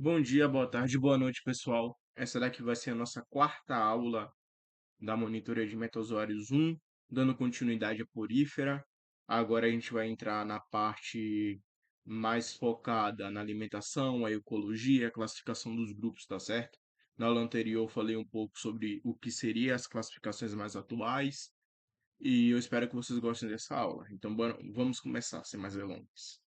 Bom dia, boa tarde, boa noite, pessoal. Essa daqui vai ser a nossa quarta aula da monitoria de metazoários 1, dando continuidade à porífera. Agora a gente vai entrar na parte mais focada na alimentação, a ecologia, a classificação dos grupos, tá certo? Na aula anterior eu falei um pouco sobre o que seriam as classificações mais atuais e eu espero que vocês gostem dessa aula. Então, vamos começar, sem mais delongas.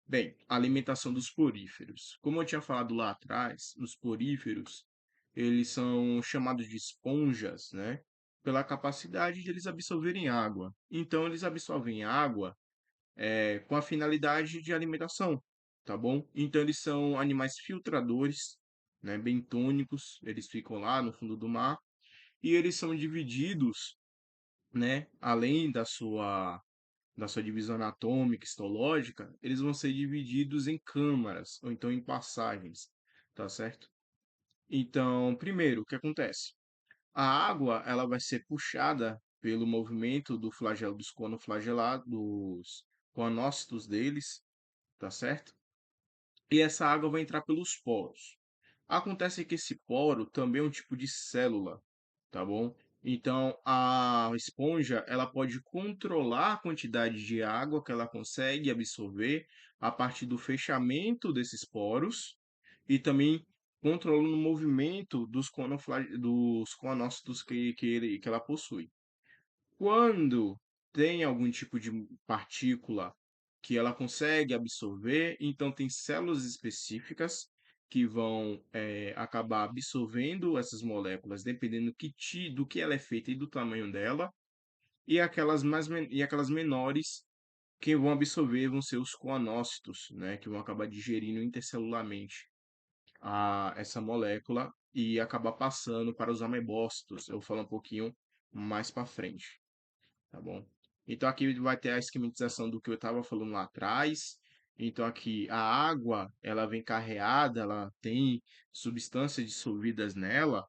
Bem, a alimentação dos poríferos. Como eu tinha falado lá atrás, os poríferos, eles são chamados de esponjas, né? Pela capacidade de eles absorverem água. Então, eles absorvem água com a finalidade de alimentação, tá bom? Então, eles são animais filtradores, né? Bentônicos, eles ficam lá no fundo do mar. E eles são divididos, né? Além da sua divisão anatômica, histológica, eles vão ser divididos em câmaras, ou então em passagens, tá certo? Então, primeiro, o que acontece? A água, ela vai ser puxada pelo movimento do flagelo dos conoflagelados, dos conócitos deles, tá certo? E essa água vai entrar pelos poros. Acontece que esse poro também é um tipo de célula, tá bom? Então, a esponja, ela pode controlar a quantidade de água que ela consegue absorver a partir do fechamento desses poros e também controlando o movimento dos conócitos que ela possui. Quando tem algum tipo de partícula que ela consegue absorver, então tem células específicas que vão acabar absorvendo essas moléculas, dependendo do que ela é feita e do tamanho dela, e aquelas menores que vão absorver vão ser os coanócitos, né, que vão acabar digerindo intercelularmente essa molécula e acabar passando para os amebócitos. Eu vou falar um pouquinho mais para frente, tá bom? Então aqui vai ter a esquematização do que eu estava falando lá atrás. Então aqui a água, ela vem carreada, ela tem substâncias dissolvidas nela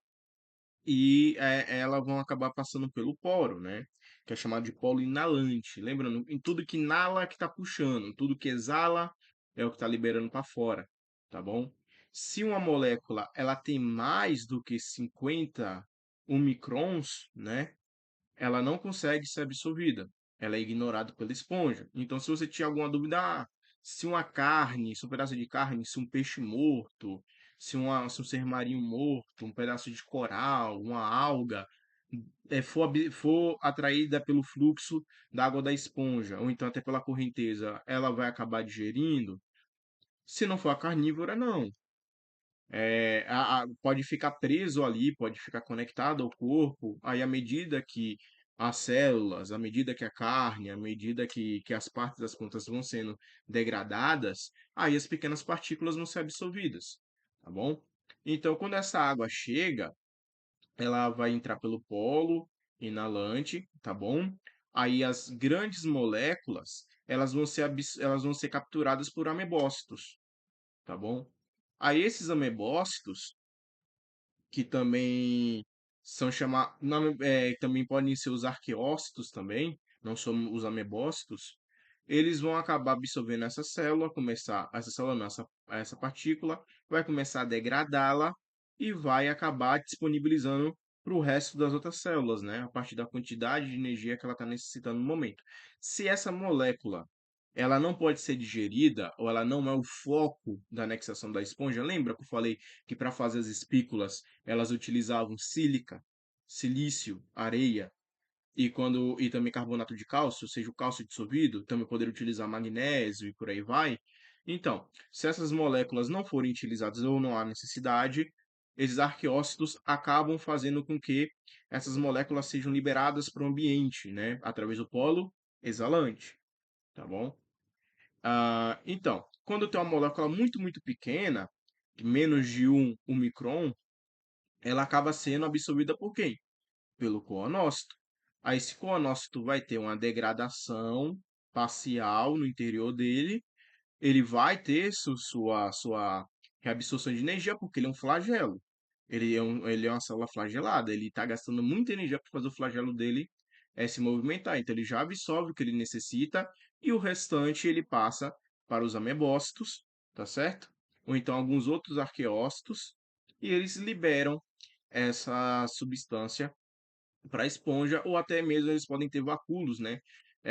e elas vão acabar passando pelo poro, né? Que é chamado de polo inalante. Lembrando, em tudo que inala que está puxando, tudo que exala é o que está liberando para fora, tá bom? Se uma molécula ela tem mais do que 50 microns, né? Ela não consegue ser absorvida. Ela é ignorada pela esponja. Então, se você tinha alguma dúvida, se uma carne, se um pedaço de carne, se um peixe morto, se um ser marinho morto, um pedaço de coral, uma alga, for atraída pelo fluxo da água da esponja, ou então até pela correnteza, ela vai acabar digerindo. Se não for a carnívora, não. Pode ficar preso ali, pode ficar conectado ao corpo. Aí, à medida que as células, à medida que a carne, à medida que as partes das plantas vão sendo degradadas, aí as pequenas partículas vão ser absorvidas, tá bom? Então, quando essa água chega, ela vai entrar pelo polo inalante, tá bom? Aí as grandes moléculas, elas vão ser capturadas por amebócitos, tá bom? Aí esses amebócitos, que também são chamados, também podem ser os arqueócitos também, não são os amebócitos, eles vão acabar absorvendo essa célula não, essa partícula, vai começar a degradá-la e vai acabar disponibilizando para o resto das outras células, né? A partir da quantidade de energia que ela está necessitando no momento. Se essa molécula ela não pode ser digerida, ou ela não é o foco da anexação da esponja. Lembra que eu falei que para fazer as espículas elas utilizavam sílica, silício, areia e também carbonato de cálcio, ou seja, o cálcio dissolvido, também poderia utilizar magnésio e por aí vai. Então, se essas moléculas não forem utilizadas ou não há necessidade, esses arqueócitos acabam fazendo com que essas moléculas sejam liberadas para o ambiente, né, através do polo exalante, tá bom? Então, quando tem uma molécula muito, muito pequena, menos de um micron, ela acaba sendo absorvida por quem? Pelo coanócito. Aí esse coanócito vai ter uma degradação parcial no interior dele, ele vai ter sua reabsorção de energia, porque ele é um flagelo. Ele é uma célula flagelada, ele está gastando muita energia para fazer o flagelo dele se movimentar. Então ele já absorve o que ele necessita e o restante ele passa para os amebócitos, tá certo? ou então alguns outros arqueócitos, e eles liberam essa substância para a esponja, ou até mesmo eles podem ter vacúolos, né?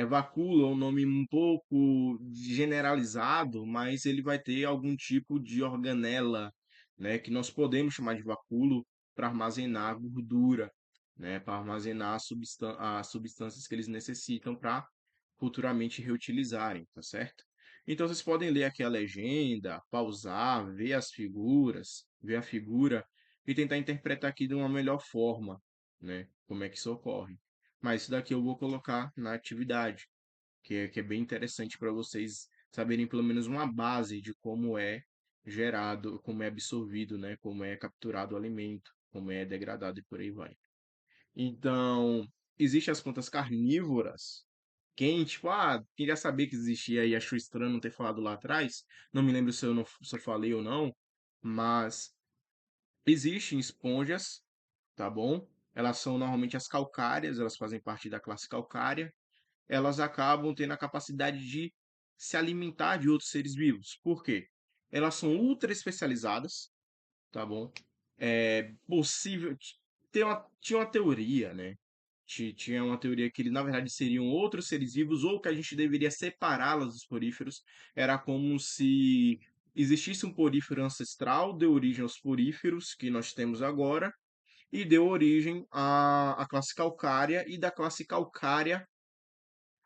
Vacúolo é um nome um pouco generalizado, mas ele vai ter algum tipo de organela, né? Que nós podemos chamar de vacúolo para armazenar gordura, né? Para armazenar as substâncias que eles necessitam para futuramente reutilizarem, tá certo? Então vocês podem ler aqui a legenda, pausar, ver as figuras, ver a figura e tentar interpretar aqui de uma melhor forma, né? Como é que isso ocorre. Mas isso daqui eu vou colocar na atividade, que é bem interessante para vocês saberem pelo menos uma base de como é gerado, como é absorvido, né? Como é capturado o alimento, como é degradado e por aí vai. Então, existem as plantas carnívoras. Quem, tipo, queria saber que existia e achou estranho não ter falado lá atrás. Não me lembro se eu, não, se eu falei ou não, mas existem esponjas, tá bom? Elas são normalmente as calcárias, elas fazem parte da classe calcária. Elas acabam tendo a capacidade de se alimentar de outros seres vivos. Por quê? Elas são ultra especializadas, tá bom? É possível. Tinha uma teoria, né? Tinha uma teoria que eles, na verdade, seriam outros seres vivos, ou que a gente deveria separá-las dos poríferos. Era como se existisse um porífero ancestral, deu origem aos poríferos que nós temos agora, e deu origem à classe calcária, e da classe calcária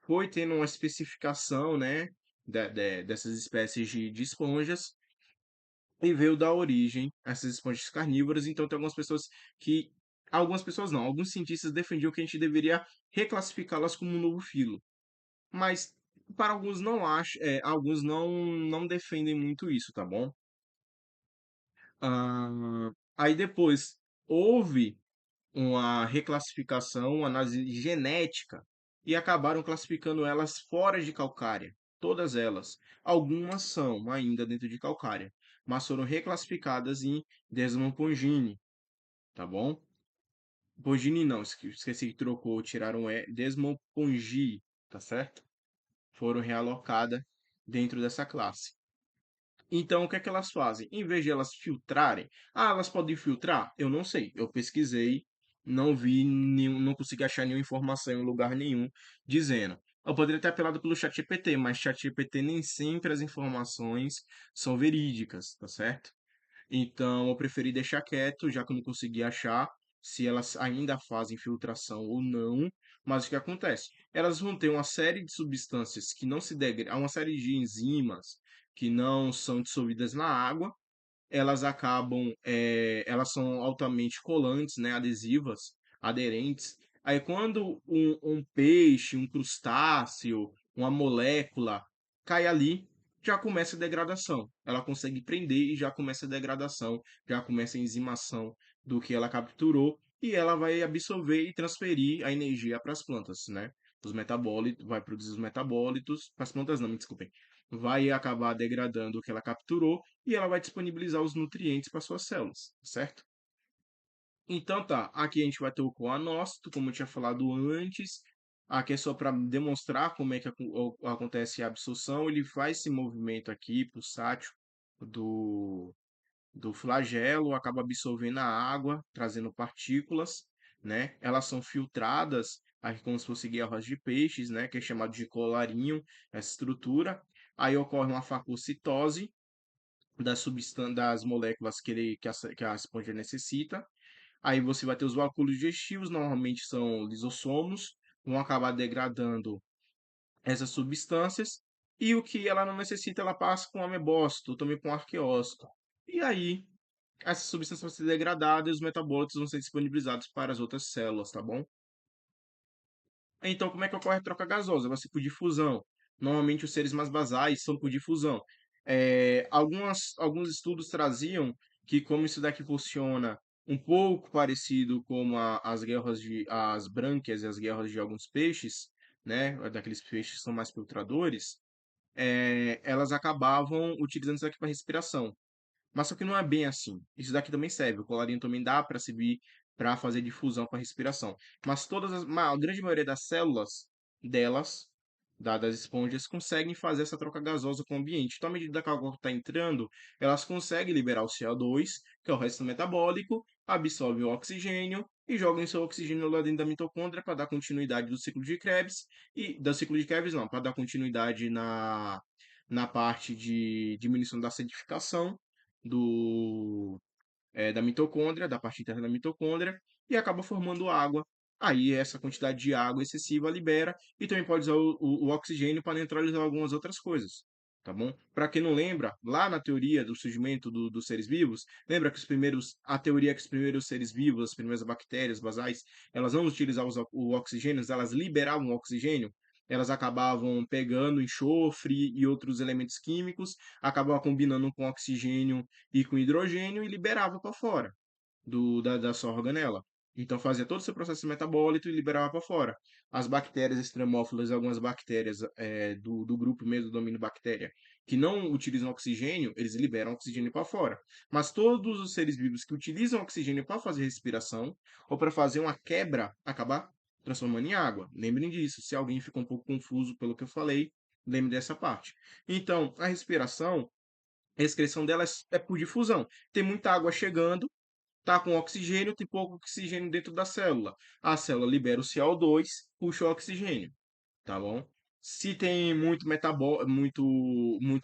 foi tendo uma especificação, né, dessas espécies de esponjas, e veio dar origem a essas esponjas carnívoras. Então, tem algumas pessoas que. Algumas pessoas não, alguns cientistas defendiam que a gente deveria reclassificá-las como um novo filo. Mas, para alguns não acham, alguns não defendem muito isso, tá bom? Aí depois houve uma reclassificação, uma análise genética, e acabaram classificando elas fora de Calcária. Todas elas. Algumas são ainda dentro de Calcária, mas foram reclassificadas em Desmond Pongini, tá bom? Pongini não, esqueci que trocou, tiraram Desmond Pongi, tá certo? Foram realocadas dentro dessa classe. Então, o que é que elas fazem? Em vez de elas filtrarem, elas podem filtrar? Eu não sei. Eu pesquisei, não vi nenhum, não consegui achar nenhuma informação em lugar nenhum dizendo. Eu poderia ter apelado pelo ChatGPT, mas ChatGPT nem sempre as informações são verídicas, tá certo? Então, eu preferi deixar quieto, já que eu não consegui achar se elas ainda fazem filtração ou não. Mas o que acontece? Elas vão ter uma série de substâncias que não se degradam, uma série de enzimas que não são dissolvidas na água, elas acabam, elas são altamente colantes, né, adesivas, aderentes. Aí quando um peixe, um crustáceo, uma molécula cai ali, já começa a degradação. Ela consegue prender e já começa a degradação, já começa a enzimação do que ela capturou e ela vai absorver e transferir a energia para as plantas, né? Os metabólitos, vai produzir os metabólitos, para as plantas não, me desculpem, vai acabar degradando o que ela capturou e ela vai disponibilizar os nutrientes para suas células, certo? Então tá, aqui a gente vai ter o coanócito, como eu tinha falado antes. Aqui é só para demonstrar como é que acontece a absorção. Ele faz esse movimento aqui, pulsátil, do, do flagelo, acaba absorvendo a água, trazendo partículas, né? Elas são filtradas, aqui como se fosse guerras de peixes, né? Que é chamado de colarinho, essa estrutura. Aí ocorre uma fagocitose das moléculas que a esponja necessita. Aí você vai ter os vacúolos digestivos, normalmente são lisossomos, vão acabar degradando essas substâncias, e o que ela não necessita, ela passa com amebócito, também com arqueócito. E aí, essas substâncias vão ser degradadas e os metabólitos vão ser disponibilizados para as outras células, tá bom? Então, como é que ocorre a troca gasosa? Vai ser por difusão. Normalmente, os seres mais basais são por difusão. Alguns estudos traziam que, como isso daqui funciona um pouco parecido como as brânquias e as guerras de alguns peixes, né? Daqueles peixes que são mais filtradores, elas acabavam utilizando isso aqui para respiração. Mas só que não é bem assim. Isso daqui também serve. O colarinho também dá para servir para fazer difusão para respiração. Mas a grande maioria das células delas das esponjas conseguem fazer essa troca gasosa com o ambiente. Então, à medida que a água está entrando, elas conseguem liberar o CO2, que é o resto metabólico, absorve o oxigênio e joga esse oxigênio lá dentro da mitocôndria para dar continuidade do ciclo de Krebs e do ciclo de Krebs não, para dar continuidade na parte de diminuição da acidificação do da mitocôndria, da parte interna da mitocôndria, e acaba formando água. Aí essa quantidade de água excessiva libera e também pode usar o oxigênio para neutralizar algumas outras coisas. Tá bom? Para quem não lembra, lá na teoria do surgimento dos seres vivos, lembra que a teoria é que os primeiros seres vivos, as primeiras bactérias basais, elas não utilizavam o oxigênio, elas liberavam o oxigênio, elas acabavam pegando enxofre e outros elementos químicos, acabavam combinando com oxigênio e com hidrogênio e liberava para fora da sua organela. Então fazia todo o seu processo metabólico e liberava para fora. As bactérias extremófilas, algumas bactérias do grupo mesmo do domínio bactéria, que não utilizam oxigênio, eles liberam oxigênio para fora. Mas todos os seres vivos que utilizam oxigênio para fazer respiração ou para fazer uma quebra, acabar transformando em água. Lembrem disso. Se alguém ficou um pouco confuso pelo que eu falei, lembre dessa parte. Então, a respiração, a excreção dela é por difusão. Tem muita água chegando, tá com oxigênio, tem pouco oxigênio dentro da célula. A célula libera o CO2, puxa o oxigênio, tá bom? Se tem muita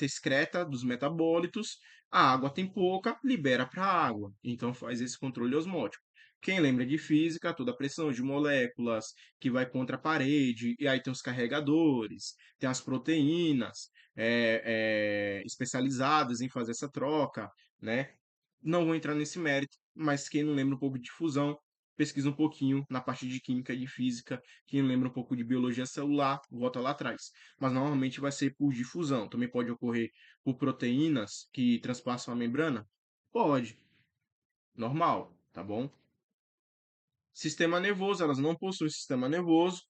excreta dos metabólitos, a água tem pouca, libera para a água. Então faz esse controle osmótico. Quem lembra de física, toda a pressão de moléculas que vai contra a parede, e aí tem os carregadores, tem as proteínas especializadas em fazer essa troca, né? Não vou entrar nesse mérito, mas quem não lembra um pouco de fusão, pesquisa um pouquinho na parte de química e de física. Quem lembra um pouco de biologia celular, volta lá atrás. Mas normalmente vai ser por difusão. Também pode ocorrer por proteínas que transpassam a membrana? Pode, normal, tá bom? Sistema nervoso, elas não possuem sistema nervoso,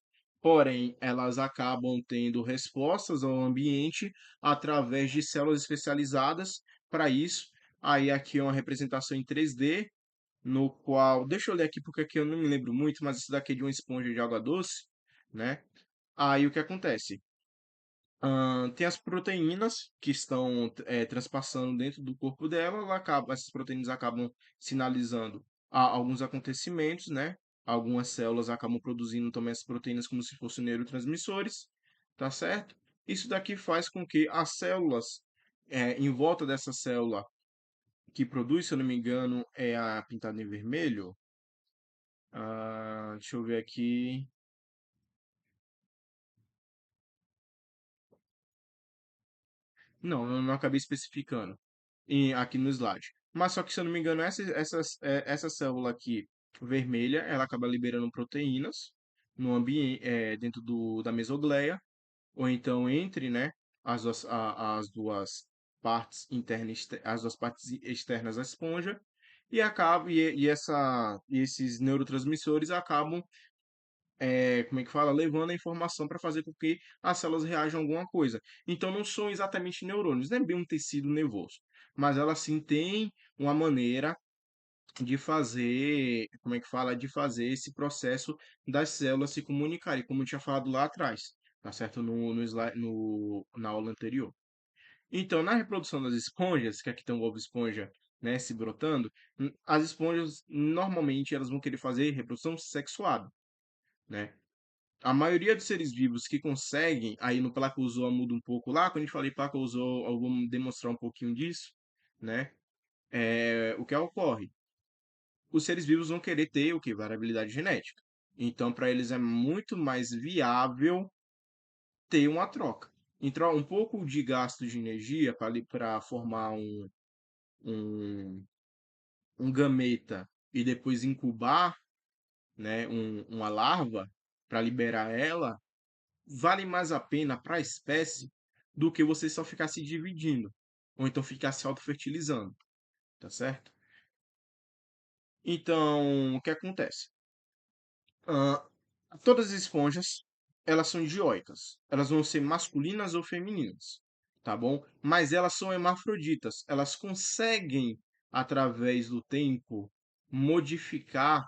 porém elas acabam tendo respostas ao ambiente através de células especializadas para isso. Aí aqui é uma representação em 3D, no qual, deixa eu ler aqui porque aqui eu não me lembro muito, mas isso daqui é de uma esponja de água doce, né? Aí o que acontece? Tem as proteínas que estão transpassando dentro do corpo dela, essas proteínas acabam sinalizando alguns acontecimentos, né? Algumas células acabam produzindo também as proteínas como se fossem neurotransmissores, tá certo? Isso daqui faz com que as células em volta dessa célula que produz, se eu não me engano, é a pintada em vermelho. Deixa eu ver aqui. Não, eu não acabei especificando aqui no slide. Mas só que, se eu não me engano, essa célula aqui vermelha, ela acaba liberando proteínas no ambiente, dentro da mesogleia, ou então entre, né, as duas partes internas, as duas partes externas da esponja, e esses neurotransmissores acabam como é que fala? Levando a informação para fazer com que as células reajam a alguma coisa. Então, não são exatamente neurônios, não é bem um tecido nervoso, mas ela sim tem uma maneira de fazer, como é que fala? De fazer esse processo das células se comunicarem, como eu tinha falado lá atrás, tá certo? Na aula anterior. Então, na reprodução das esponjas, que aqui tem um ovo esponja, né, se brotando, as esponjas normalmente elas vão querer fazer reprodução sexuada, né? A maioria dos seres vivos que conseguem, aí no Placozoa muda um pouco lá, quando a gente fala em Placozoa, eu vou demonstrar um pouquinho disso, né? O que ocorre? Os seres vivos vão querer ter o que? Variabilidade genética. Então, para eles é muito mais viável ter uma troca. Então, um pouco de gasto de energia para formar um, um gameta e depois incubar, né, uma larva para liberar ela, vale mais a pena para a espécie do que você só ficar se dividindo, ou então ficar se autofertilizando, tá certo? Então, o que acontece? Ah, todas as esponjas, elas são dioicas. Elas vão ser masculinas ou femininas, tá bom? Mas elas são hermafroditas. Elas conseguem, através do tempo, modificar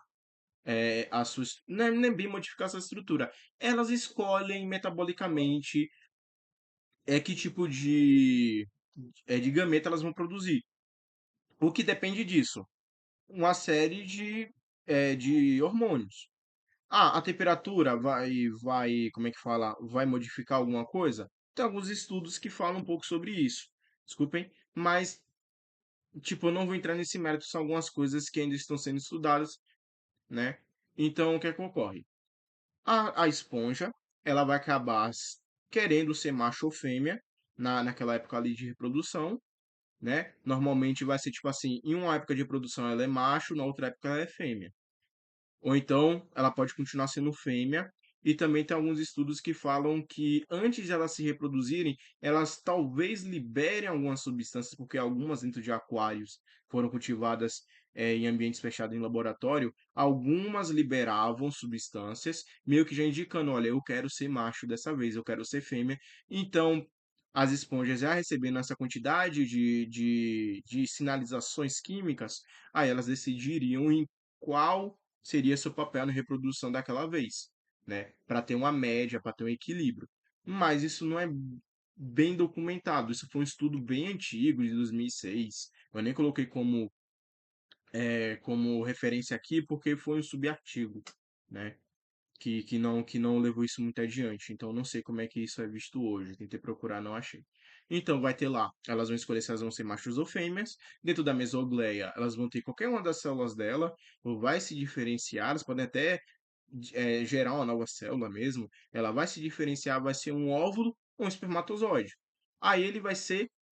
a sua, não é nem bem modificar essa estrutura, elas escolhem metabolicamente que tipo de gameta elas vão produzir. O que depende disso? Uma série de hormônios. Ah, a temperatura como é que fala? Vai modificar alguma coisa? Tem alguns estudos que falam um pouco sobre isso. Desculpem, mas, tipo, eu não vou entrar nesse mérito, são algumas coisas que ainda estão sendo estudadas, né? Então, o que é que ocorre? A esponja, ela vai acabar querendo ser macho ou fêmea naquela época ali de reprodução, né? Normalmente vai ser tipo assim, em uma época de reprodução ela é macho, na outra época ela é fêmea. Ou então ela pode continuar sendo fêmea. E também tem alguns estudos que falam que antes de elas se reproduzirem, elas talvez liberem algumas substâncias, porque algumas dentro de aquários foram cultivadas em ambientes fechados em laboratório, algumas liberavam substâncias, meio que já indicando, olha, eu quero ser macho dessa vez, eu quero ser fêmea. Então, as esponjas já recebendo essa quantidade de sinalizações químicas, aí elas decidiriam em qual seria seu papel na reprodução daquela vez, né? Para ter uma média, para ter um equilíbrio. Mas isso não é bem documentado. Isso foi um estudo bem antigo, de 2006. Eu nem coloquei como referência aqui porque foi um subartigo, né? Que não levou isso muito adiante. Então, não sei como é que isso é visto hoje. Tentei procurar, não achei. Então, vai ter lá, elas vão escolher se elas vão ser machos ou fêmeas. Dentro da mesogleia, elas vão ter qualquer uma das células dela, ou vai se diferenciar, elas podem até gerar uma nova célula mesmo. Ela vai se diferenciar, vai ser um óvulo ou um espermatozoide. Aí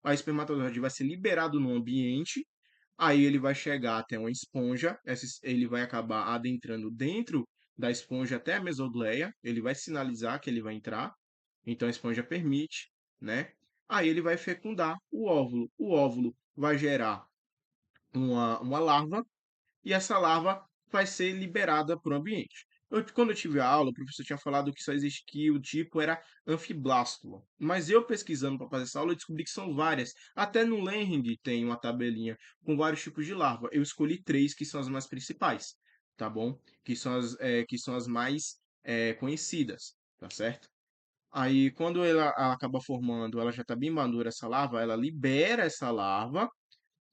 a espermatozoide vai ser liberado no ambiente. Aí ele vai chegar até uma esponja, ele vai acabar adentrando dentro da esponja até a mesogleia, ele vai sinalizar que ele vai entrar, então a esponja permite, né? Aí ele vai fecundar o óvulo vai gerar uma larva, e essa larva vai ser liberada para o ambiente. Quando eu tive a aula, o professor tinha falado que só existe que o tipo era anfiblástula. Mas eu pesquisando para fazer essa aula, eu descobri que são várias. Até no Lenring tem uma tabelinha com vários tipos de larva. Eu escolhi três que são as mais principais, tá bom? Que são as mais conhecidas, tá certo? Aí, quando ela acaba formando, ela já está bem madura essa larva, ela libera essa larva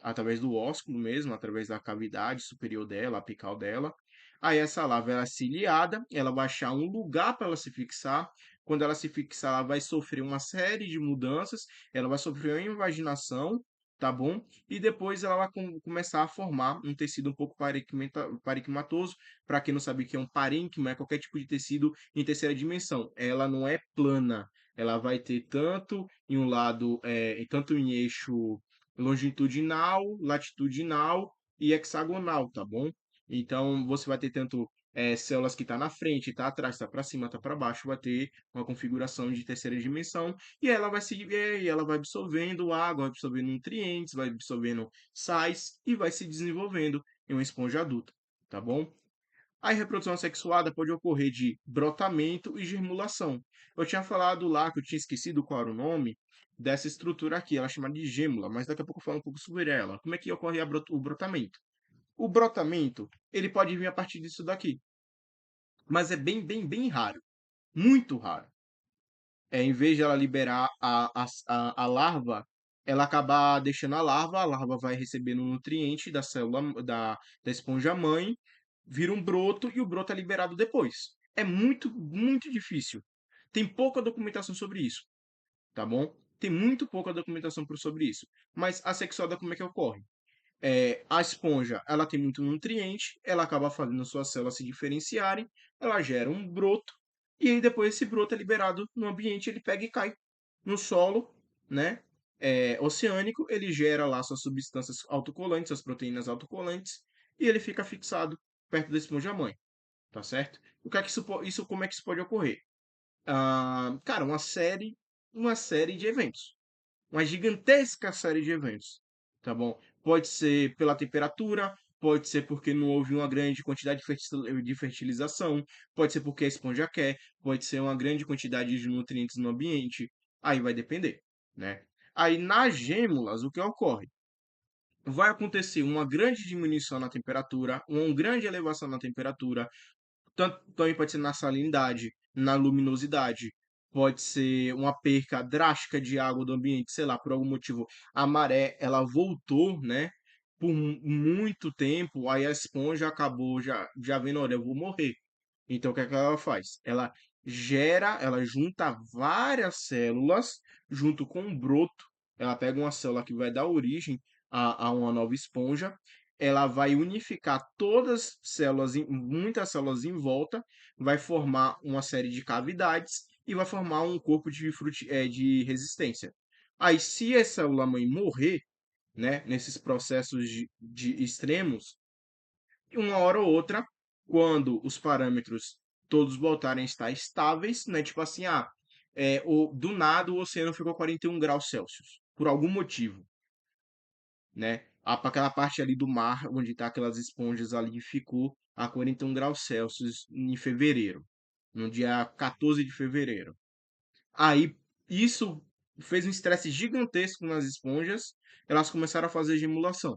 através do ósculo mesmo, através da cavidade superior dela, apical dela. Aí essa larva ela é ciliada, ela vai achar um lugar para ela se fixar. Quando ela se fixar, ela vai sofrer uma série de mudanças, ela vai sofrer uma invaginação, tá bom? E depois ela vai começar a formar um tecido um pouco parenquimatoso. Para quem não sabe o que é um parênquima, é qualquer tipo de tecido em terceira dimensão. Ela não é plana, ela vai ter tanto em um lado, tanto em eixo longitudinal, latitudinal e hexagonal, tá bom? Então você vai ter tanto células que está na frente, está atrás, está para cima, está para baixo, vai ter uma configuração de terceira dimensão e ela vai absorvendo água, vai absorvendo nutrientes, vai absorvendo sais e vai se desenvolvendo em uma esponja adulta, tá bom? A reprodução sexuada pode ocorrer de brotamento e germulação. Eu tinha falado lá que eu tinha esquecido qual era o nome dessa estrutura aqui, ela é chamada de gêmula, mas daqui a pouco eu falo um pouco sobre ela. Como é que ocorre o brotamento? O brotamento, ele pode vir a partir disso daqui, mas é bem, bem, bem raro, muito raro. Em vez de ela liberar a larva, ela acabar deixando a larva vai recebendo nutriente da célula da esponja mãe, vira um broto e o broto é liberado depois. É muito, muito difícil. Tem pouca documentação sobre isso, tá bom? Tem muito pouca documentação sobre isso. Mas a sexuada, como é que ocorre? A esponja, ela tem muito nutriente, ela acaba fazendo suas células se diferenciarem, ela gera um broto, e aí depois esse broto é liberado no ambiente, ele pega e cai no solo, né? Oceânico, ele gera lá suas substâncias autocolantes, suas proteínas autocolantes, e ele fica fixado perto da esponja mãe, tá certo? O que é que como é que isso pode ocorrer? Cara, uma série de eventos, uma gigantesca série de eventos, tá bom? Pode ser pela temperatura, pode ser porque não houve uma grande quantidade de fertilização, pode ser porque a esponja quer, pode ser uma grande quantidade de nutrientes no ambiente, aí vai depender, né? Aí nas gêmulas, o que ocorre? vai acontecer uma grande diminuição na temperatura, uma grande elevação na temperatura, tanto, também pode ser na salinidade, na luminosidade, pode ser uma perca drástica de água do ambiente, sei lá, por algum motivo a maré ela voltou, né? Por muito tempo, aí a esponja acabou já vendo, olha, eu vou morrer. Então, o que é que ela faz? Ela junta várias células junto com um broto. Ela pega uma célula que vai dar origem a uma nova esponja. Ela vai unificar todas as células, muitas células em volta, vai formar uma série de cavidades e vai formar um corpo de resistência. Aí, se a célula mãe morrer, né, nesses processos de extremos, uma hora ou outra, quando os parâmetros todos voltarem a estar estáveis, né? Tipo assim, do nada o oceano ficou 41 graus Celsius, por algum motivo, né? Aquela parte ali do mar, onde tá aquelas esponjas ali, ficou a 41 graus Celsius em fevereiro, no dia 14 de fevereiro. Aí, isso fez um estresse gigantesco nas esponjas, elas começaram a fazer gemulação.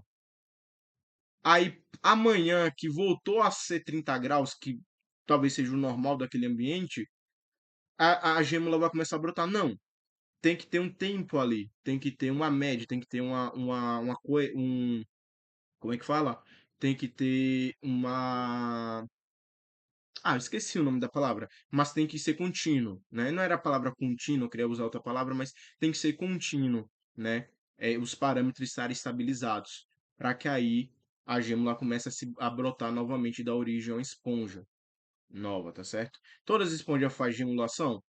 Aí amanhã que voltou a ser 30 graus, que talvez seja o normal daquele ambiente, a gêmula vai começar a brotar. Não, tem que ter um tempo ali, tem que ter uma média, tem que ter como é que fala? Tem que ter uma. Ah, eu esqueci o nome da palavra, mas tem que ser contínuo, né? Não era a palavra contínuo, eu queria usar outra palavra, mas tem que ser contínuo, né? Os parâmetros estarem estabilizados, para que aí a gêmula comece a brotar novamente e dar origem a uma esponja nova, tá certo? Todas as esponjas fazem gemulação?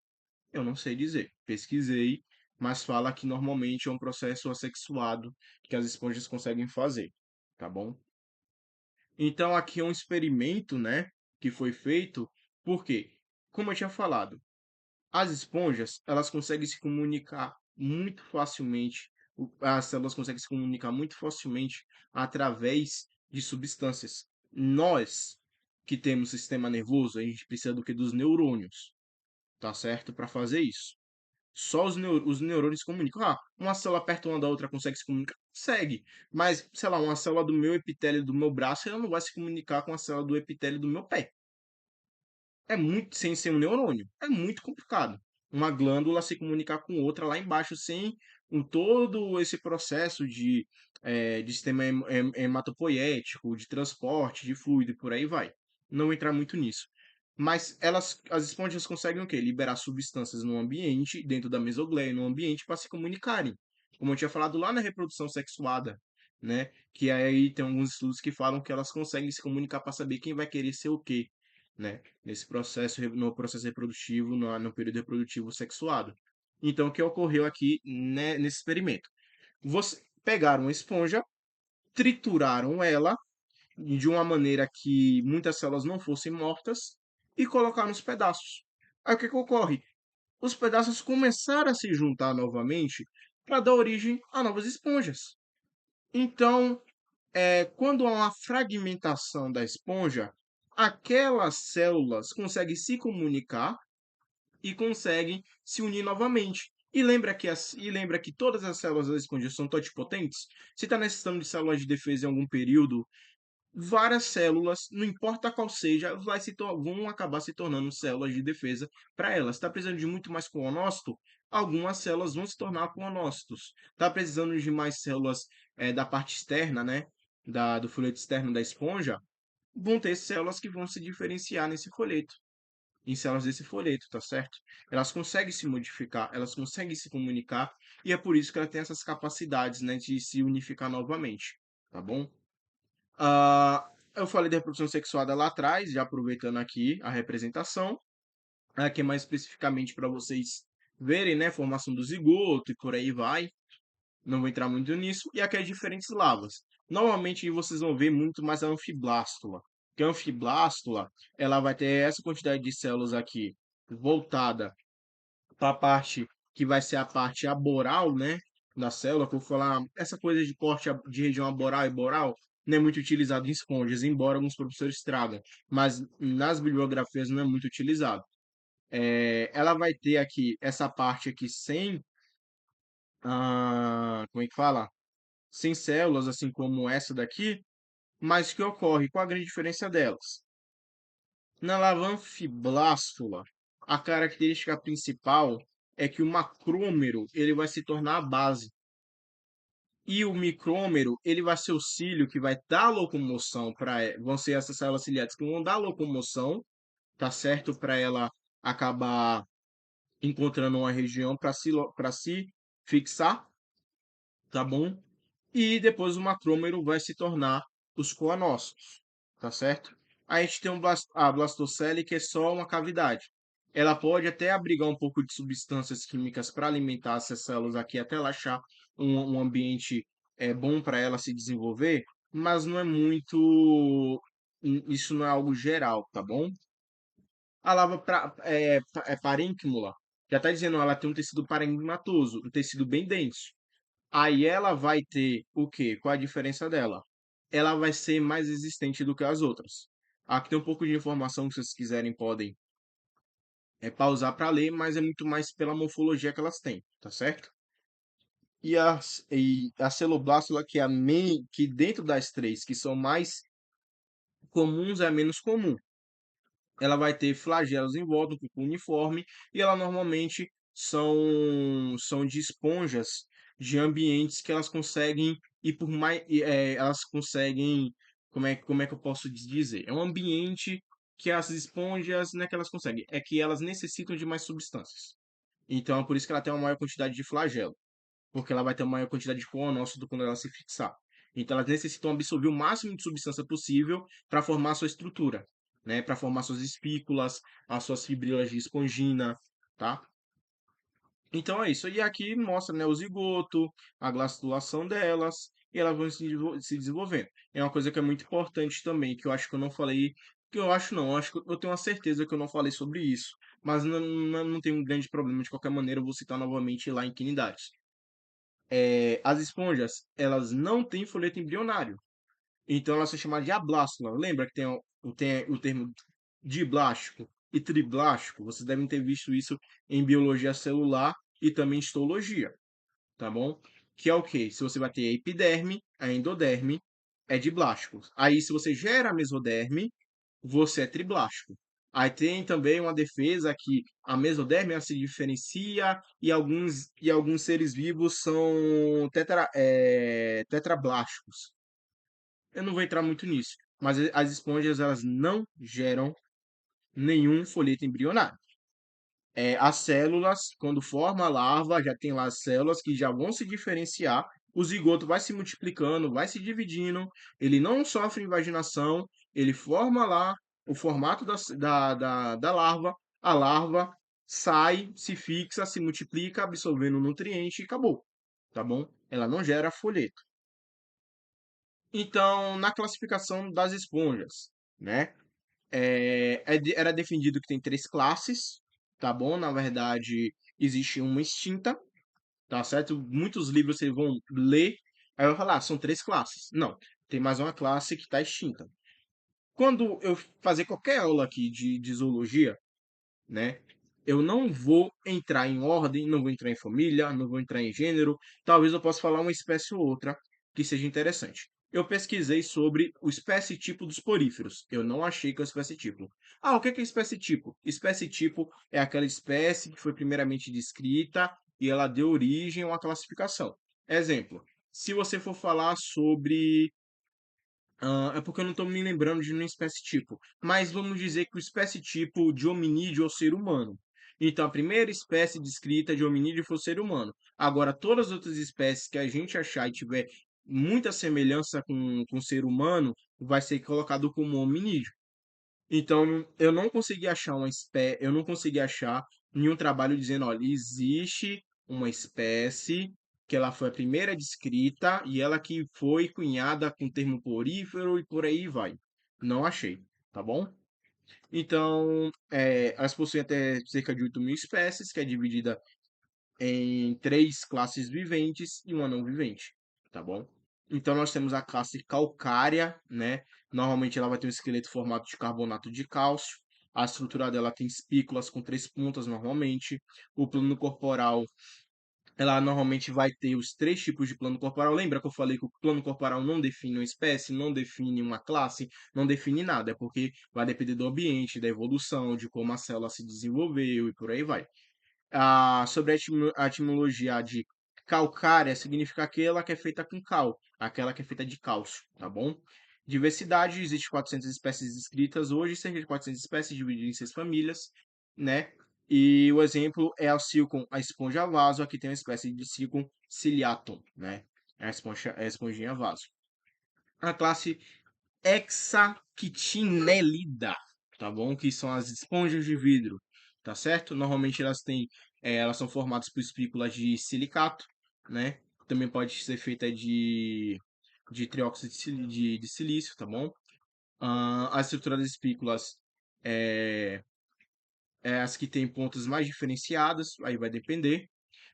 Eu não sei dizer. Pesquisei, mas fala que normalmente é um processo assexuado que as esponjas conseguem fazer, tá bom? Então aqui é um experimento, né, que foi feito, porque, como eu tinha falado, as esponjas, elas conseguem se comunicar muito facilmente, as células conseguem se comunicar muito facilmente através de substâncias. Nós, que temos sistema nervoso, a gente precisa do que? Dos neurônios, tá certo? Para fazer isso. Só os neurônios se comunicam. Ah, uma célula perto uma da outra consegue se comunicar? Consegue. Mas, sei lá, uma célula do meu epitélio do meu braço, ela não vai se comunicar com a célula do epitélio do meu pé. É muito, sem ser um neurônio, é muito complicado. Uma glândula se comunicar com outra lá embaixo sem todo esse processo de sistema hematopoético, de transporte, de fluido e por aí vai. Não vou entrar muito nisso. Mas as esponjas conseguem o quê? Liberar substâncias no ambiente, dentro da mesogleia, no ambiente, para se comunicarem. Como eu tinha falado lá na reprodução sexuada, né? Que aí tem alguns estudos que falam que elas conseguem se comunicar para saber quem vai querer ser o quê, né? Nesse processo, no processo reprodutivo, no período reprodutivo sexuado. Então, o que ocorreu aqui, né, nesse experimento? Você pegaram uma esponja, trituraram ela de uma maneira que muitas células não fossem mortas e colocaram os pedaços. Aí o que que ocorre? Os pedaços começaram a se juntar novamente para dar origem a novas esponjas. Então, quando há uma fragmentação da esponja, aquelas células conseguem se comunicar e conseguem se unir novamente. E lembra que todas as células da esponja são totipotentes? Se está necessitando de células de defesa em algum período, várias células, não importa qual seja, vão acabar se tornando células de defesa para elas. Está precisando de muito mais coonócito? Algumas células vão se tornar coonócitos. Está precisando de mais células da parte externa, né? Do folheto externo da esponja? Vão ter células que vão se diferenciar nesse folheto, em células desse folheto, tá certo? Elas conseguem se modificar, elas conseguem se comunicar, e é por isso que ela tem essas capacidades, né, de se unificar novamente, tá bom? Eu falei da reprodução sexuada lá atrás, já aproveitando aqui a representação, aqui mais especificamente para vocês verem, né, formação do zigoto e por aí vai. Não vou entrar muito nisso. E aqui as diferentes lavas. Normalmente vocês vão ver muito mais a anfiblástula. Que a anfiblástula, ela vai ter essa quantidade de células aqui voltada para a parte que vai ser a parte aboral, né, da célula, que eu vou falar, essa coisa de corte de região aboral e boral não é muito utilizado em esponjas, embora alguns professores tragam, mas nas bibliografias não é muito utilizado. Ela vai ter aqui essa parte aqui sem, como é que fala? sem células, assim como essa daqui, mas que ocorre. Qual a grande diferença delas? Na lava anfiblástula, a característica principal é que o macrômero ele vai se tornar a base. E o micrômero, ele vai ser o cílio que vai dar locomoção para, vão ser essas células ciliares que vão dar locomoção, tá certo? Para ela acabar encontrando uma região para se fixar, tá bom? E depois o macrômero vai se tornar os coanócitos, tá certo? A gente tem a blastocele, que é só uma cavidade. Ela pode até abrigar um pouco de substâncias químicas para alimentar essas células aqui, até ela achar um ambiente bom para ela se desenvolver, mas não é muito. Isso não é algo geral, tá bom? A lava parênquima, já está dizendo, ela tem um tecido parenquimatoso, um tecido bem denso. Aí ela vai ter o quê? Qual a diferença dela? Ela vai ser mais resistente do que as outras. Aqui tem um pouco de informação que vocês quiserem podem pausar para ler, mas é muito mais pela morfologia que elas têm, tá certo? E a celoblástula, que é que dentro das três que são mais comuns, é a menos comum. Ela vai ter flagelos em volta, um pouco uniforme, e ela normalmente são de esponjas de ambientes que elas conseguem ir por mais, elas conseguem, como é que eu posso dizer? É um ambiente que as esponjas, não é que elas conseguem, é que elas necessitam de mais substâncias. Então, é por isso que ela tem uma maior quantidade de flagelo, porque ela vai ter uma maior quantidade de coonócito quando ela se fixar. Então, elas necessitam absorver o máximo de substância possível para formar a sua estrutura, né? Para formar suas espículas, as suas fibrilas de espongina, tá? Então é isso. E aqui mostra, né, o zigoto, a glaculação delas, e elas vão se desenvolvendo. É uma coisa que é muito importante também, que eu acho que eu não falei, que eu acho não, eu acho que eu tenho uma certeza que eu não falei sobre isso, mas não tem um grande problema, de qualquer maneira eu vou citar novamente lá em Quinidades. As esponjas, elas não têm folheto embrionário. Então elas são chamadas de ablástula. Lembra que tem o termo diblástico e triblástico? Vocês devem ter visto isso em biologia celular e também histologia, tá bom? Que é o quê? Se você vai ter a epiderme, a endoderme, é diblástico. Aí se você gera a mesoderme, você é triblástico. Aí tem também uma defesa que a mesoderme ela se diferencia e alguns seres vivos são tetrablásticos. Eu não vou entrar muito nisso, mas as esponjas elas não geram nenhum folheto embrionário. As células, quando forma a larva, já tem lá as células que já vão se diferenciar. O zigoto vai se multiplicando, vai se dividindo. Ele não sofre invaginação. Ele forma lá o formato da larva. A larva sai, se fixa, se multiplica, absorvendo nutriente e acabou. Tá bom? Ela não gera folheto. Então, na classificação das esponjas, né? Era defendido que tem três classes, tá bom? Na verdade, existe uma extinta, tá certo? Muitos livros vocês vão ler, aí eu vou falar, são três classes. Não, tem mais uma classe que está extinta. Quando eu fazer qualquer aula aqui de zoologia, né? Eu não vou entrar em ordem, não vou entrar em família, não vou entrar em gênero. Talvez eu possa falar uma espécie ou outra que seja interessante. Eu pesquisei sobre o espécie tipo dos poríferos. Eu não achei que é o espécie tipo. Ah, o que é espécie tipo? Espécie tipo é aquela espécie que foi primeiramente descrita e ela deu origem a uma classificação. Exemplo, se você for falar sobre é porque eu não estou me lembrando de nenhuma espécie tipo. Mas vamos dizer que o espécie tipo de hominídeo é o ser humano. Então, a primeira espécie descrita de hominídeo foi o ser humano. Agora, todas as outras espécies que a gente achar e tiver muita semelhança com o ser humano, vai ser colocado como hominídeo. Então, eu não consegui achar nenhum trabalho dizendo, olha, existe uma espécie que ela foi a primeira descrita e ela que foi cunhada com o termo porífero e por aí vai. Não achei, tá bom? Então, elas possuem até cerca de 8.000 espécies, que é dividida em três classes viventes e uma não vivente, tá bom? Então nós temos a classe calcária, né? Normalmente ela vai ter um esqueleto formado de carbonato de cálcio. A estrutura dela tem espículas com três pontas normalmente. O plano corporal ela normalmente vai ter os três tipos de plano corporal. Lembra que eu falei que o plano corporal não define uma espécie, não define uma classe, não define nada, é porque vai depender do ambiente, da evolução, de como a célula se desenvolveu e por aí vai. Sobre a etimologia de calcária, significa aquela que é feita com cal, aquela que é feita de cálcio, tá bom? Diversidade, existe 400 espécies descritas hoje, cerca de 400 espécies divididas em 6 famílias, né? E o exemplo é o Silcon, a esponja vaso, aqui tem uma espécie de Silcon ciliatum, né? É a esponjinha vaso. A classe hexaquitinelida, tá bom? Que são as esponjas de vidro, tá certo? Normalmente elas são formadas por espículas de silicato, né? Também pode ser feita de trióxido de silício, tá bom? A estrutura das espículas é, é as que têm pontas mais diferenciadas, aí vai depender,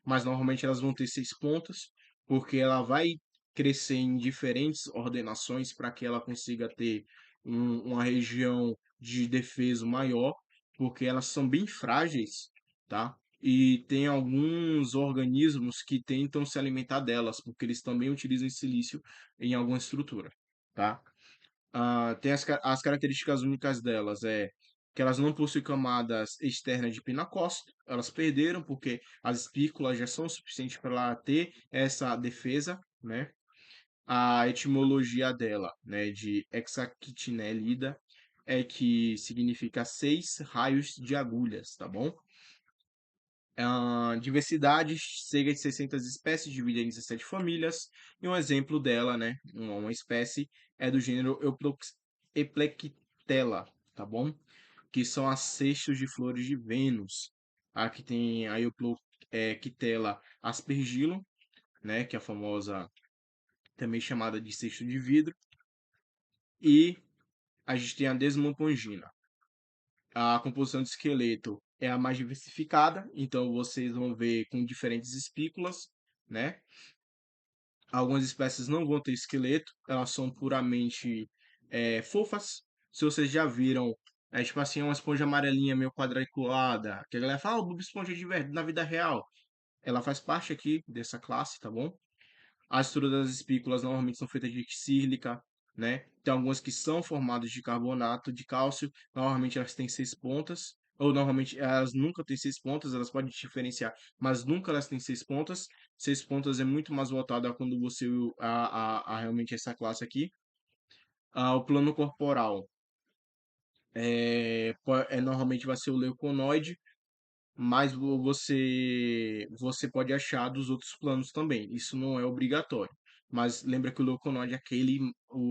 mas normalmente elas vão ter 6 pontas, porque ela vai crescer em diferentes ordenações para que ela consiga ter uma região de defesa maior, porque elas são bem frágeis, tá? E tem alguns organismos que tentam se alimentar delas, porque eles também utilizam silício em alguma estrutura, tá? Tem as características únicas delas, é que elas não possuem camadas externas de pinacócito, elas perderam porque as espículas já são suficientes para ela ter essa defesa, né? A etimologia dela, né, de hexaquitinelida, é que significa 6 raios de agulhas, tá bom? Diversidade, cerca de 600 espécies divididas em 17 famílias, e um exemplo dela, né, uma espécie, é do gênero Euplectella, tá bom? Que são as cestos de flores de Vênus. Aqui tem a Euplectella aspergillum, né, que é a famosa, também chamada de cesto de vidro, e a gente tem a Desmontongina. A composição de esqueleto é a mais diversificada, então vocês vão ver com diferentes espículas, né? Algumas espécies não vão ter esqueleto, elas são puramente fofas. Se vocês já viram, tipo assim, uma esponja amarelinha meio quadriculada, que a galera fala, Bob Esponja de verdade na vida real. Ela faz parte aqui dessa classe, tá bom? As estruturas das espículas normalmente são feitas de sílica, né? Tem algumas que são formadas de carbonato de cálcio, normalmente elas têm 6 pontas, ou normalmente elas nunca têm 6 pontas, elas podem diferenciar, mas nunca elas têm 6 pontas. 6 pontas é muito mais voltado a quando você a realmente essa classe aqui. O plano corporal normalmente vai ser o leuconoide, mas você pode achar dos outros planos também. Isso não é obrigatório. Mas lembra que o leuconoide é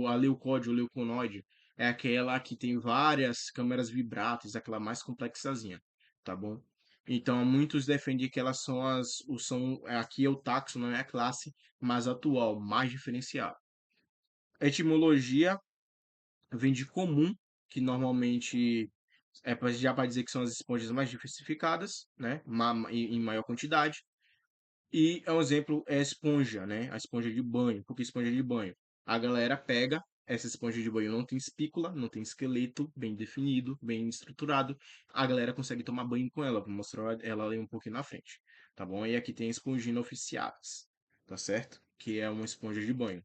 a leucóide ou leuconoide é aquela que tem várias câmeras vibráteis, aquela mais complexazinha, tá bom? Então, muitos defendem que elas são aqui é o taxon, não é a classe mais atual, mais diferenciada. Etimologia vem de comum, que normalmente já para dizer que são as esponjas mais diversificadas, né, em maior quantidade. E é um exemplo é a esponja, né, a esponja de banho. Por que esponja de banho? A galera pega essa esponja de banho, não tem espícula, não tem esqueleto bem definido, bem estruturado. A galera consegue tomar banho com ela. Vou mostrar ela ali um pouquinho na frente, tá bom? E aqui tem a esponjina oficialis, tá certo? Que é uma esponja de banho.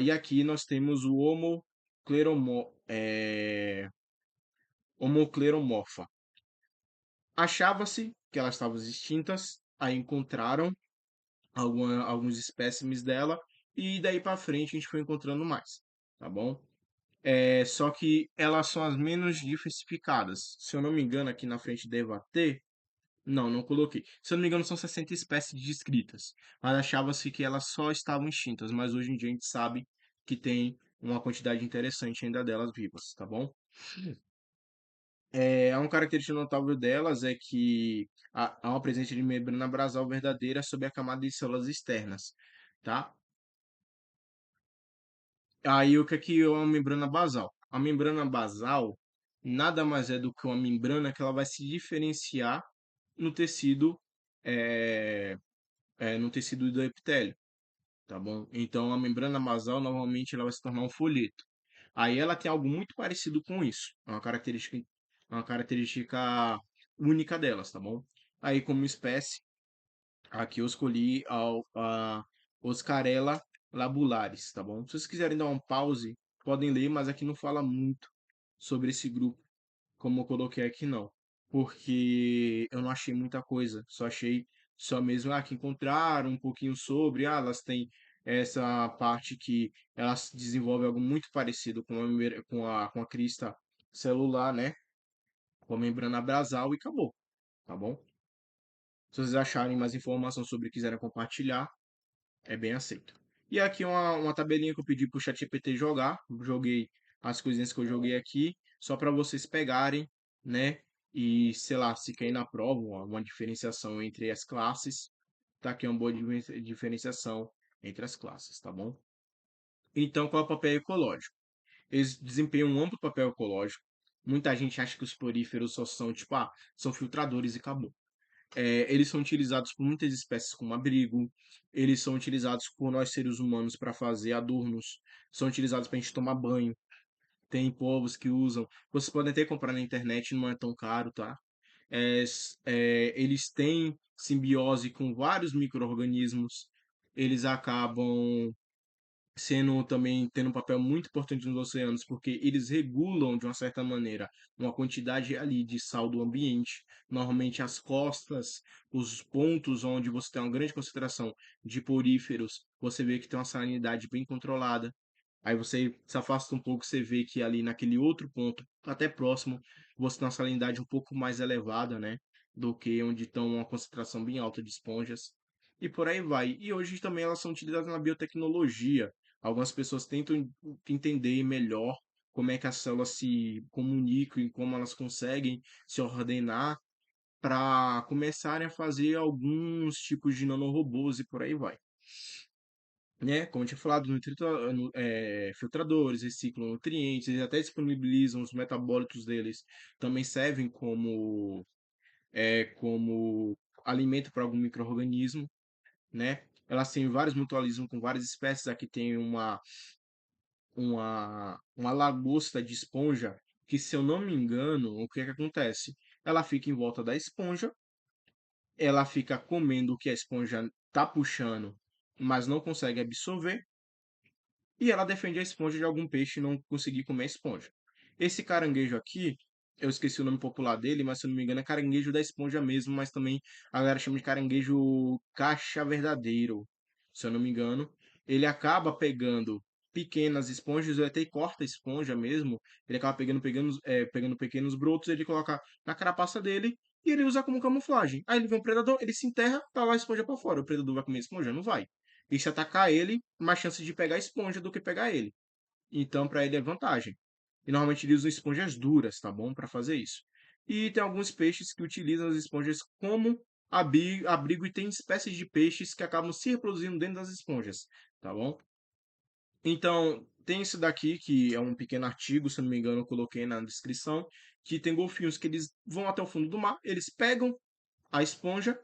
E aqui nós temos o homocleromorfa. Achava-se que elas estavam extintas, aí encontraram alguns espécimes dela e daí para frente a gente foi encontrando mais, tá bom? Só que elas são as menos diversificadas. Se eu não me engano, aqui na frente deva ter. Não, não coloquei. Se eu não me engano, são 60 espécies descritas. Mas achava-se que elas só estavam extintas. Mas hoje em dia a gente sabe que tem uma quantidade interessante ainda delas vivas, tá bom? Uma característica notável delas é que há uma presença de membrana basal verdadeira sobre a camada de células externas, tá? Aí o que é uma membrana basal? A membrana basal nada mais é do que uma membrana que ela vai se diferenciar no tecido, é, no tecido do epitélio, tá bom? Então a membrana basal normalmente ela vai se tornar um folheto. Aí ela tem algo muito parecido com isso, é uma característica única delas, tá bom? Aí como espécie Aqui eu escolhi a Oscarella labularis, tá bom? Se vocês quiserem dar um pause, podem ler, mas aqui não fala muito sobre esse grupo, como eu coloquei aqui não. Porque eu não achei muita coisa, só achei só mesmo que encontraram um pouquinho sobre, elas têm essa parte que elas desenvolvem algo muito parecido com com a crista celular, né? Com a membrana basal e acabou, tá bom? Se vocês acharem mais informação sobre e quiserem compartilhar, é bem aceito. E aqui uma tabelinha que eu pedi para o ChatGPT jogar. Joguei as coisinhas que eu joguei aqui, só para vocês pegarem, né? E, sei lá, se cair na prova, uma diferenciação entre as classes. Tá aqui uma boa diferenciação entre as classes, tá bom? Então, qual é o papel ecológico? Eles desempenham um amplo papel ecológico. Muita gente acha que os poríferos só são, tipo, são filtradores e acabou. Eles são utilizados por muitas espécies como abrigo, eles são utilizados por nós seres humanos para fazer adornos, são utilizados para a gente tomar banho. Tem povos que usam. Vocês podem até comprar na internet, não é tão caro, tá? Eles têm simbiose com vários micro-organismos, eles acabam sendo também tendo um papel muito importante nos oceanos, porque eles regulam, de uma certa maneira, uma quantidade ali de sal do ambiente. Normalmente as costas, os pontos onde você tem uma grande concentração de poríferos, você vê que tem uma salinidade bem controlada. Aí você se afasta um pouco, você vê que ali naquele outro ponto, até próximo, você tem uma salinidade um pouco mais elevada, né? Do que onde estão uma concentração bem alta de esponjas. E por aí vai. E hoje também elas são utilizadas na biotecnologia. Algumas pessoas tentam entender melhor como é que as células se comunicam e como elas conseguem se ordenar para começarem a fazer alguns tipos de nanorobôs e por aí vai. Né? Como eu tinha falado, filtradores, reciclam nutrientes, eles até disponibilizam os metabólitos deles, também servem como alimento para algum micro-organismo, né? Elas têm vários mutualismos com várias espécies. Aqui tem uma lagosta de esponja que, se eu não me engano, o que é que acontece? Ela fica em volta da esponja, ela fica comendo o que a esponja tá puxando, mas não consegue absorver, e ela defende a esponja de algum peixe não conseguir comer a esponja. Esse caranguejo aqui, eu esqueci o nome popular dele, mas se eu não me engano é caranguejo da esponja mesmo, mas também a galera chama de caranguejo caixa verdadeiro, se eu não me engano. Ele acaba pegando pequenas esponjas, ele até corta a esponja mesmo, ele acaba pegando pequenos brotos, ele coloca na carapaça dele e ele usa como camuflagem. Aí ele vê um predador, ele se enterra, tá lá a esponja pra fora. O predador vai comer a esponja? Não vai. E se atacar ele, mais chance de pegar a esponja do que pegar ele. Então, para ele é vantagem. E normalmente eles usam esponjas duras, tá bom? Para fazer isso. E tem alguns peixes que utilizam as esponjas como abrigo e tem espécies de peixes que acabam se reproduzindo dentro das esponjas, tá bom? Então, tem isso daqui que é um pequeno artigo, se eu não me engano, eu coloquei na descrição, que tem golfinhos que eles vão até o fundo do mar, eles pegam a esponja,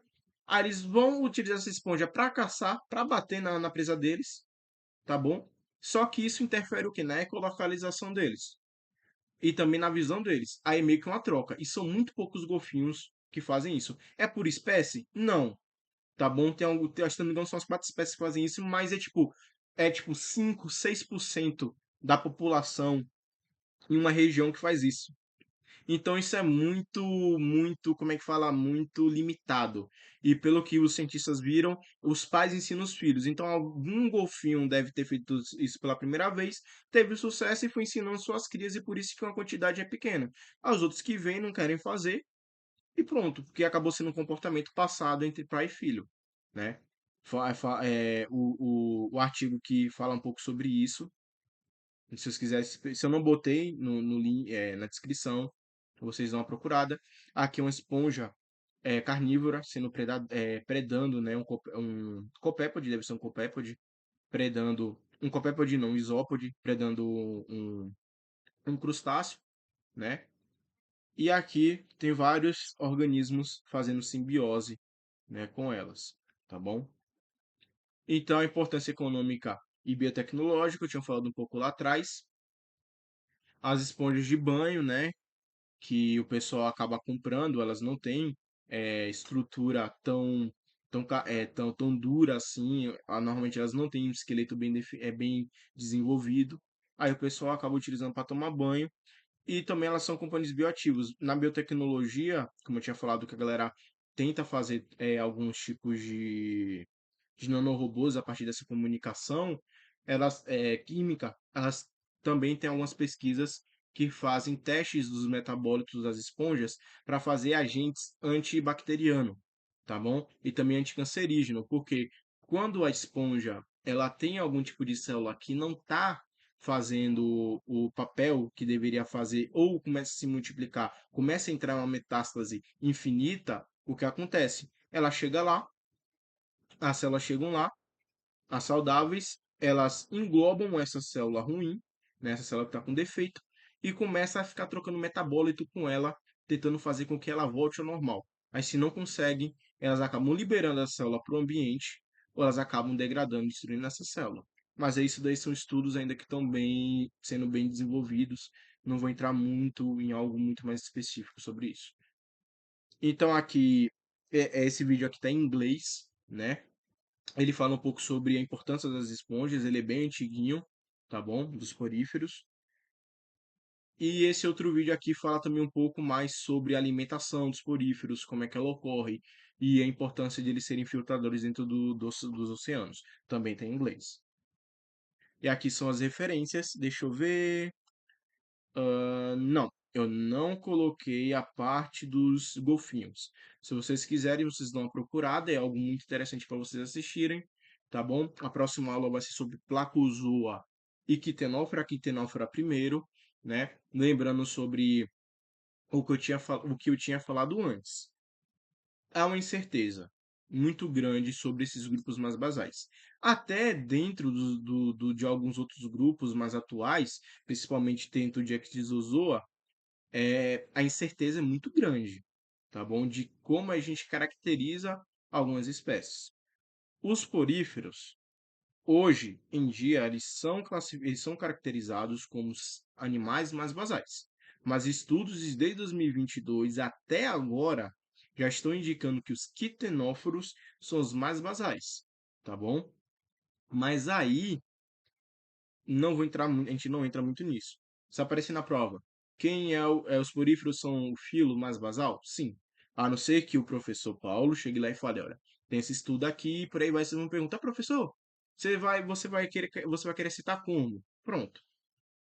aí eles vão utilizar essa esponja para caçar, para bater na presa deles, tá bom? Só que isso interfere o quê? Na ecolocalização deles e também na visão deles. Aí é meio que uma troca. E são muito poucos golfinhos que fazem isso. É por espécie? Não. Tá bom? Acho que se não me engano, são as quatro espécies que fazem isso, mas é tipo 5, 6% da população em uma região que faz isso. Então isso é muito, muito, como é que fala? Muito limitado. E pelo que os cientistas viram, os pais ensinam os filhos. Então algum golfinho deve ter feito isso pela primeira vez, teve sucesso e foi ensinando suas crias, e por isso que uma quantidade é pequena. Os outros que vêm não querem fazer e pronto, porque acabou sendo um comportamento passado entre pai e filho, né? O artigo que fala um pouco sobre isso, se vocês quiserem, se eu não botei no link, na descrição, vocês dão uma procurada. Aqui é uma esponja carnívora sendo predando, né, um copépode, deve ser um copépode, predando um copépode não, um isópode, predando um crustáceo, né? E aqui tem vários organismos fazendo simbiose, né, com elas, tá bom? Então, a importância econômica e biotecnológica, eu tinha falado um pouco lá atrás. As esponjas de banho, né, que o pessoal acaba comprando, elas não têm estrutura tão dura assim, normalmente elas não têm um esqueleto bem desenvolvido. Aí o pessoal acaba utilizando para tomar banho. E também elas são componentes bioativos. Na biotecnologia, como eu tinha falado, que a galera tenta fazer alguns tipos de nanorobôs a partir dessa comunicação, química, elas também têm algumas pesquisas que fazem testes dos metabólitos das esponjas para fazer agentes antibacteriano, tá bom? E também anticancerígeno, porque quando a esponja ela tem algum tipo de célula que não está fazendo o papel que deveria fazer ou começa a se multiplicar, começa a entrar uma metástase infinita, o que acontece? Ela chega lá, as células chegam lá, as saudáveis, elas englobam essa célula ruim, né, essa célula que está com defeito, e começa a ficar trocando metabólito com ela, tentando fazer com que ela volte ao normal. Mas se não conseguem, elas acabam liberando a célula para o ambiente, ou elas acabam degradando, destruindo essa célula. Mas isso daí são estudos ainda que estão sendo bem desenvolvidos. Não vou entrar muito em algo muito mais específico sobre isso. Então aqui, esse vídeo aqui está em inglês, né? Ele fala um pouco sobre a importância das esponjas, ele é bem antiguinho, tá bom? Dos poríferos. E esse outro vídeo aqui fala também um pouco mais sobre a alimentação dos poríferos, como é que ela ocorre e a importância de eles serem filtradores dentro dos oceanos. Também tem em inglês. E aqui são as referências. Deixa eu ver. Não, eu não coloquei a parte dos golfinhos. Se vocês quiserem, vocês dão uma procurada, é algo muito interessante para vocês assistirem, tá bom? A próxima aula vai ser sobre Placozoa e Quitenófora primeiro, né? Lembrando sobre o que eu tinha falado antes. Há uma incerteza muito grande sobre esses grupos mais basais. Até dentro de alguns outros grupos mais atuais, principalmente dentro de Ecdysozoa, a incerteza é muito grande, tá bom? De como a gente caracteriza algumas espécies. Os poríferos, hoje em dia, eles são caracterizados como os animais mais basais. Mas estudos desde 2022 até agora já estão indicando que os quitenóforos são os mais basais, tá bom? Mas aí a gente não entra muito nisso. Se aparecer na prova, os poríferos são o filo mais basal? Sim. A não ser que o professor Paulo chegue lá e fale, olha, tem esse estudo aqui, e por aí vai, vocês vão perguntar, professor, você vai querer citar como? Pronto.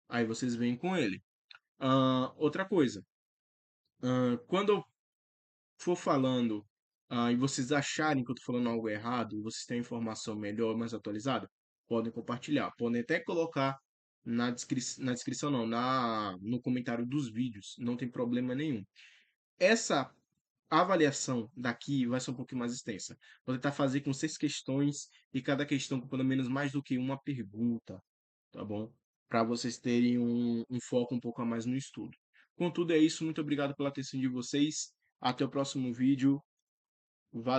Aí vocês vêm com ele. Outra coisa, quando eu for falando, e vocês acharem que eu estou falando algo errado, vocês têm informação melhor, mais atualizada, podem compartilhar. Podem até colocar na descrição, não, no comentário dos vídeos. Não tem problema nenhum. Essa avaliação daqui vai ser um pouquinho mais extensa. Vou tentar fazer com 6 questões e cada questão com pelo menos mais do que uma pergunta, tá bom? Para vocês terem um foco um pouco a mais no estudo. Contudo, é isso. Muito obrigado pela atenção de vocês. Até o próximo vídeo. Valeu!